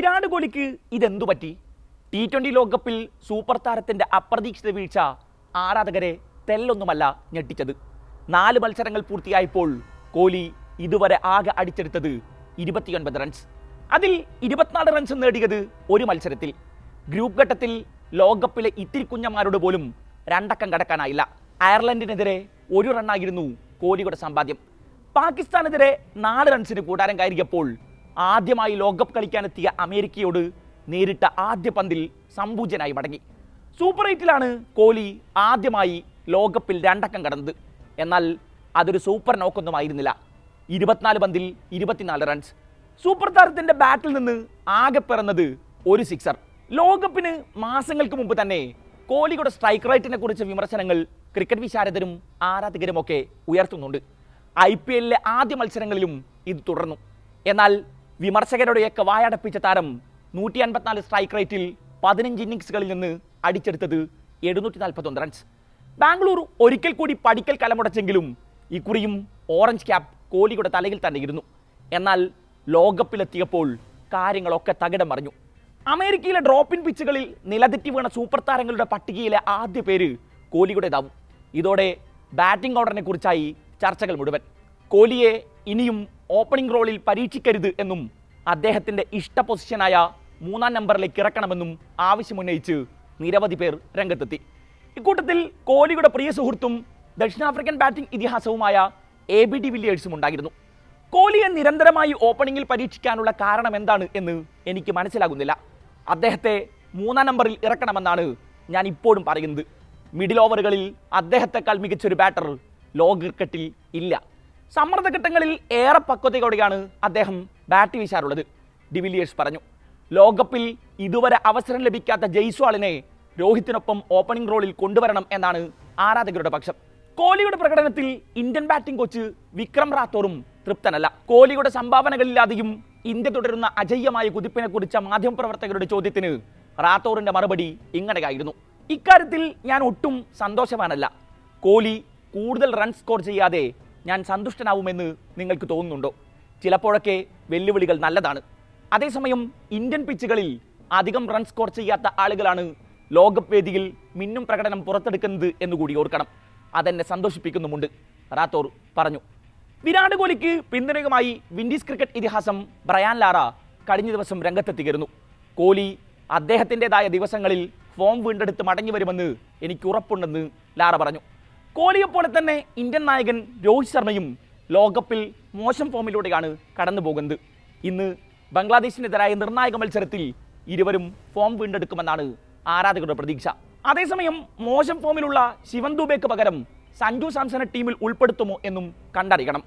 വിരാട് കോഹ്ലിക്ക് ഇതെന്തു പറ്റി? T20 ലോകകപ്പിൽ സൂപ്പർ താരത്തിന്റെ അപ്രതീക്ഷിത വീഴ്ച ആരാധകരെ തെല്ലൊന്നുമല്ല ഞെട്ടിച്ചത്. 4 മത്സരങ്ങൾ പൂർത്തിയായപ്പോൾ കോഹ്ലി ഇതുവരെ ആകെ അടിച്ചെടുത്തത് 29 റൺസ്. അതിൽ 24 റൺസ് നേടിയത് ഒരു മത്സരത്തിൽ. ഗ്രൂപ്പ് ഘട്ടത്തിൽ ലോകകപ്പിലെ ഇത്തിരി കുഞ്ഞന്മാരോട് പോലും 2 അക്കം കടക്കാനായില്ല. അയർലൻഡിനെതിരെ 1 റണ്ണായിരുന്നു കോഹ്ലിയുടെ സമ്പാദ്യം. പാകിസ്ഥാനെതിരെ 4 റൺസിന് കൂടാരം കയറിയപ്പോൾ ആദ്യമായി ലോകകപ്പ് കളിക്കാനെത്തിയ അമേരിക്കയോട് നേരിട്ട ആദ്യ പന്തിൽ സംപൂജ്യനായി മടങ്ങി. സൂപ്പർ 8-ലാണ് കോഹ്ലി ആദ്യമായി ലോകകപ്പിൽ 2 അക്കം കടന്നത്. എന്നാൽ അതൊരു സൂപ്പർ നോക്കൊന്നുമായിരുന്നില്ല. 24 പന്തിൽ 24 റൺസ്. സൂപ്പർ താരത്തിന്റെ ബാറ്റിൽ നിന്ന് ആകെ പിറന്നത് ഒരു സിക്സർ. ലോകകപ്പിന് മാസങ്ങൾക്ക് മുമ്പ് തന്നെ കോഹ്ലിയുടെ സ്ട്രൈക്ക് റേറ്റിനെ കുറിച്ച് വിമർശനങ്ങൾ ക്രിക്കറ്റ് വിശാരദരും ആരാധകരുമൊക്കെ ഉയർത്തുന്നുണ്ട്. IPL-ലെ ആദ്യ മത്സരങ്ങളിലും ഇത് തുടർന്നു. എന്നാൽ വിമർശകരുടെയൊക്കെ വായടപ്പിച്ച താരം 154 സ്ട്രൈക്ക് റേറ്റിൽ 15 ഇന്നിംഗ്സുകളിൽ നിന്ന് അടിച്ചെടുത്തത് 741 റൺസ്. ബാംഗ്ലൂർ ഒരിക്കൽ കൂടി പടിക്കൽ കലമുടച്ചെങ്കിലും ഇക്കുറിയും ഓറഞ്ച് ക്യാപ്പ് കോഹ്ലിയുടെ തലയിൽ തന്നെ ഇരുന്നു. എന്നാൽ ലോകകപ്പിലെത്തിയപ്പോൾ കാര്യങ്ങളൊക്കെ തകിടം മറിഞ്ഞു. അമേരിക്കയിലെ ഡ്രോപ്പിൻ പിച്ചുകളിൽ നിലതെറ്റി വീണ സൂപ്പർ താരങ്ങളുടെ പട്ടികയിലെ ആദ്യ പേര് കോഹ്ലിയുടേതാവും. ഇതോടെ ബാറ്റിംഗ് ഓർഡറിനെ കുറിച്ചായി ചർച്ചകൾ മുഴുവൻ. കോഹ്ലിയെ ഇനിയും ഓപ്പണിംഗ് റോളിൽ പരീക്ഷിക്കരുത് എന്നും അദ്ദേഹത്തിന്റെ ഇഷ്ട പൊസിഷനായ 3-ാം നമ്പറിലേക്ക് ഇറക്കണമെന്നും ആവശ്യമുന്നയിച്ച് നിരവധി പേർ രംഗത്തെത്തി. ഇക്കൂട്ടത്തിൽ കോഹ്ലിയുടെ പ്രിയ സുഹൃത്തും ദക്ഷിണാഫ്രിക്കൻ ബാറ്റിംഗ് ഇതിഹാസവുമായ AB de Villiers ഉണ്ടായിരുന്നു. കോഹ്ലിയെ നിരന്തരമായി ഓപ്പണിംഗിൽ പരീക്ഷിക്കാനുള്ള കാരണം എന്താണ് എന്ന് എനിക്ക് മനസ്സിലാകുന്നില്ല. അദ്ദേഹത്തെ 3-ാം നമ്പറിൽ ഇറക്കണമെന്നാണ് ഞാൻ ഇപ്പോഴും പറയുന്നത്. മിഡിൽ ഓവറുകളിൽ അദ്ദേഹത്തെക്കാൾ മികച്ചൊരു ബാറ്റർ ലോക ക്രിക്കറ്റിൽ ഇല്ല. സമ്മർദ്ദഘട്ടങ്ങളിൽ ഏറെ പക്വതയോടെയാണ് അദ്ദേഹം ബാറ്റ് വീശാറുള്ളത്, ഡിവിലിയേഴ്സ് പറഞ്ഞു. ലോകകപ്പിൽ ഇതുവരെ അവസരം ലഭിക്കാത്ത ജയ്സ്വാളിനെ രോഹിത്തിനൊപ്പം ഓപ്പണിംഗ് റോളിൽ കൊണ്ടുവരണം എന്നാണ് ആരാധകരുടെ പക്ഷം. കോഹ്ലിയുടെ പ്രകടനത്തിൽ ഇന്ത്യൻ ബാറ്റിംഗ് കോച്ച് വിക്രം റാത്തോറും തൃപ്തനല്ല. കോഹ്ലിയുടെ സംഭാവനകളില്ലാതെയും ഇന്ത്യ തുടരുന്ന അജയ്യമായ കുതിപ്പിനെ കുറിച്ച മാധ്യമപ്രവർത്തകരുടെ ചോദ്യത്തിന് റാത്തോറിന്റെ മറുപടി ഇങ്ങനെയായിരുന്നു: ഇക്കാര്യത്തിൽ ഞാൻ ഒട്ടും സന്തോഷവാനല്ല. കോഹ്ലി കൂടുതൽ റൺ സ്കോർ ചെയ്യാതെ ഞാൻ സന്തുഷ്ടനാവുമെന്ന് നിങ്ങൾക്ക് തോന്നുന്നുണ്ടോ? ചിലപ്പോഴൊക്കെ വെല്ലുവിളികൾ നല്ലതാണ്. അതേസമയം ഇന്ത്യൻ പിച്ചുകളിൽ അധികം റൺ സ്കോർ ചെയ്യാത്ത ആളുകളാണ് ലോകകപ്പ് വേദിയിൽ മിന്നും പ്രകടനം പുറത്തെടുക്കുന്നത് എന്നുകൂടി ഓർക്കണം. അതെന്നെ സന്തോഷിപ്പിക്കുന്നുമുണ്ട്, റാത്തോർ പറഞ്ഞു. വിരാട് കോഹ്ലിക്ക് പിന്തുണയുമായി വിൻഡീസ് ക്രിക്കറ്റ് ഇതിഹാസം ബ്രയാൻ ലാറ കഴിഞ്ഞ ദിവസം രംഗത്തെത്തിയിരുന്നു. കോഹ്ലി അദ്ദേഹത്തിൻ്റെതായ ദിവസങ്ങളിൽ ഫോം വീണ്ടെടുത്ത് മടങ്ങി വരുമെന്ന് എനിക്ക് ഉറപ്പുണ്ടെന്ന് ലാറ പറഞ്ഞു. കോഹ്ലിയെപ്പോലെ തന്നെ ഇന്ത്യൻ നായകൻ രോഹിത് ശർമ്മയും ലോകകപ്പിൽ മോശം ഫോമിലൂടെയാണ് കടന്നു പോകുന്നത്. ഇന്ന് ബംഗ്ലാദേശിനെതിരായ നിർണായക മത്സരത്തിൽ ഇരുവരും ഫോം വീണ്ടെടുക്കുമെന്നാണ് ആരാധകരുടെ പ്രതീക്ഷ. അതേസമയം മോശം ഫോമിലുള്ള ശിവൻ ദുബെക്ക് പകരം സഞ്ജു സാംസനെ ടീമിൽ ഉൾപ്പെടുത്തുമോ എന്നും കണ്ടറിയണം.